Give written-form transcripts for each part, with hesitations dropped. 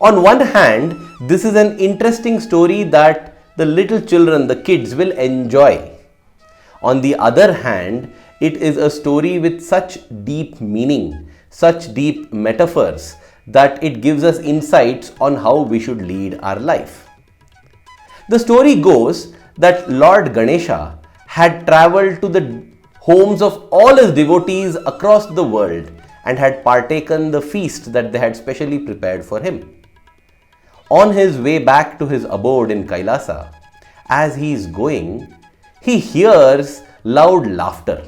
On one hand, this is an interesting story that the little children, the kids, will enjoy. On the other hand, it is a story with such deep meaning, such deep metaphors, that it gives us insights on how we should lead our life. The story goes that Lord Ganesha had travelled to the homes of all his devotees across the world and had partaken the feast that they had specially prepared for him. On his way back to his abode in Kailasa, as he is going, he hears loud laughter.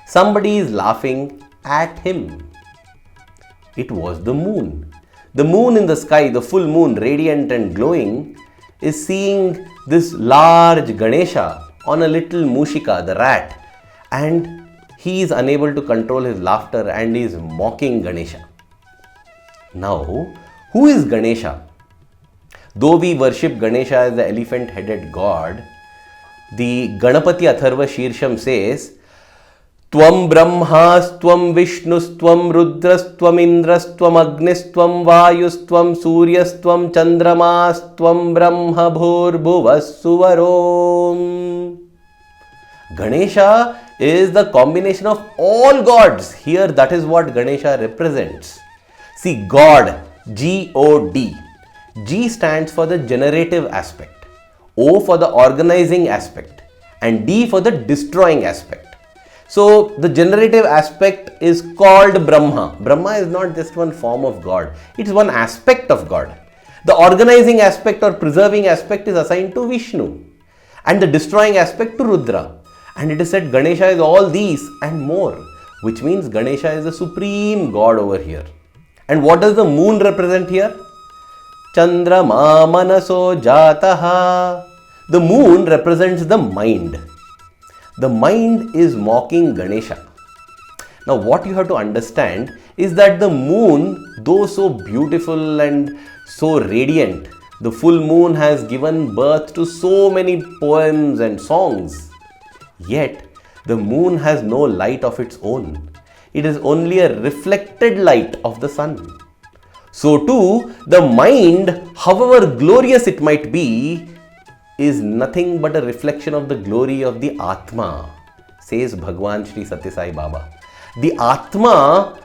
Somebody is laughing at him. It was the moon. The moon in the sky, the full moon, radiant and glowing, is seeing this large Ganesha on a little Mushika, the rat, and he is unable to control his laughter and is mocking Ganesha. Now, who is Ganesha? Though we worship Ganesha as the elephant-headed god, the Ganapati Atharva Shirsham says, Tvam Brahmastvam Vishnustvam Rudrastvam Indrastvam Agnistvam Vayustvam Suryastvam Chandramastvam Brahma Bhurbhuvas Suvarom. Ganesha is the combination of all gods. Here, that is what Ganesha represents. See, God, G-O-D. G stands for the generative aspect, O for the organizing aspect, and D for the destroying aspect. So, the generative aspect is called Brahma. Brahma is not just one form of God, it is one aspect of God. The organizing aspect or preserving aspect is assigned to Vishnu, and the destroying aspect to Rudra. And it is said Ganesha is all these and more, which means Ganesha is the supreme God over here. And what does the moon represent here? Chandrama manaso jataha. The moon represents the mind. The mind is mocking Ganesha. Now what you have to understand is that the moon, though so beautiful and so radiant, the full moon has given birth to so many poems and songs. Yet the moon has no light of its own. It is only a reflected light of the sun. So too, the mind, however glorious it might be, is nothing but a reflection of the glory of the Atma, says Bhagawan Sri Sathya Sai Baba. The Atma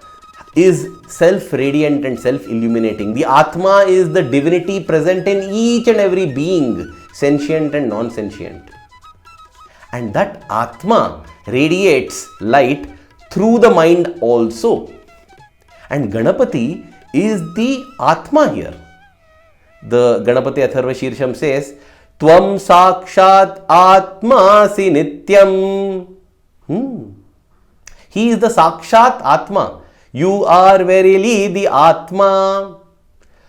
is self-radiant and self-illuminating. The Atma is the divinity present in each and every being, sentient and non-sentient. And that Atma radiates light through the mind also. And Ganapati is the Atma here. The Ganapati Atharva Shirsham says, Tvam Sakshat Atmasi Nityam. He is the Sakshat Atma. You are verily the Atma.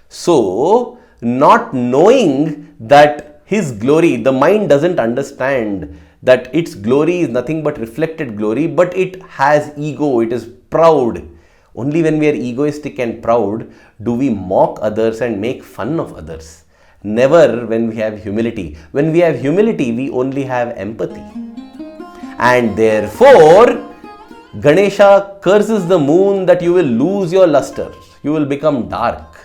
So, not knowing that his glory, the mind doesn't understand that its glory is nothing but reflected glory, but it has ego, it is proud. Only when we are egoistic and proud do we mock others and make fun of others. Never when we have humility. When we have humility, we only have empathy. And therefore, Ganesha curses the moon that you will lose your luster. You will become dark.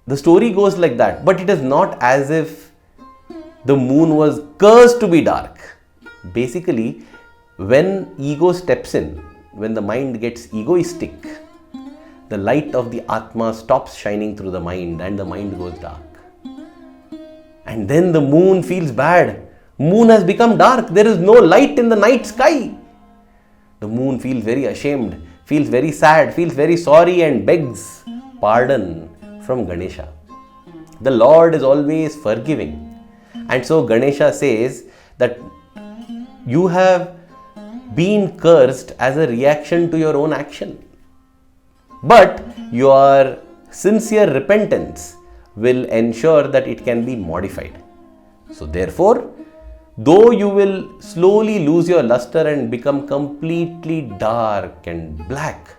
The story goes like that, but it is not as if the moon was cursed to be dark. Basically, when ego steps in, when the mind gets egoistic, the light of the Atma stops shining through the mind and the mind goes dark. And then the moon feels bad. Moon has become dark. There is no light in the night sky. The moon feels very ashamed, feels very sad, feels very sorry and begs pardon from Ganesha. The Lord is always forgiving. And so Ganesha says that you have been cursed as a reaction to your own action. But your sincere repentance will ensure that it can be modified. So therefore, though you will slowly lose your luster and become completely dark and black,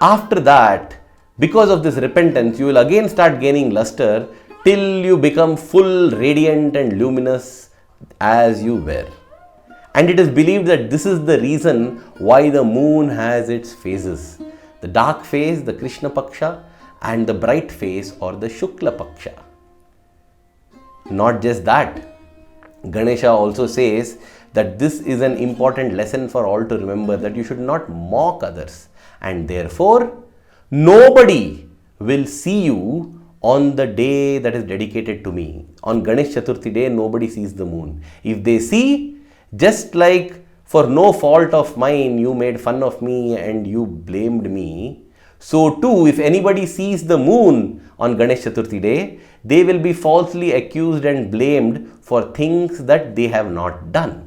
after that, because of this repentance, you will again start gaining luster till you become full, radiant and luminous as you were. And it is believed that this is the reason why the moon has its phases. The dark phase, the Krishna Paksha, and the bright phase or the Shukla Paksha. Not just that, Ganesha also says that this is an important lesson for all to remember, that you should not mock others, and therefore nobody will see you on the day that is dedicated to me. On Ganesh Chaturthi day, nobody sees the moon. If they see, just like for no fault of mine you made fun of me and you blamed me, so too if anybody sees the moon on Ganesh Chaturthi day, they will be falsely accused and blamed for things that they have not done.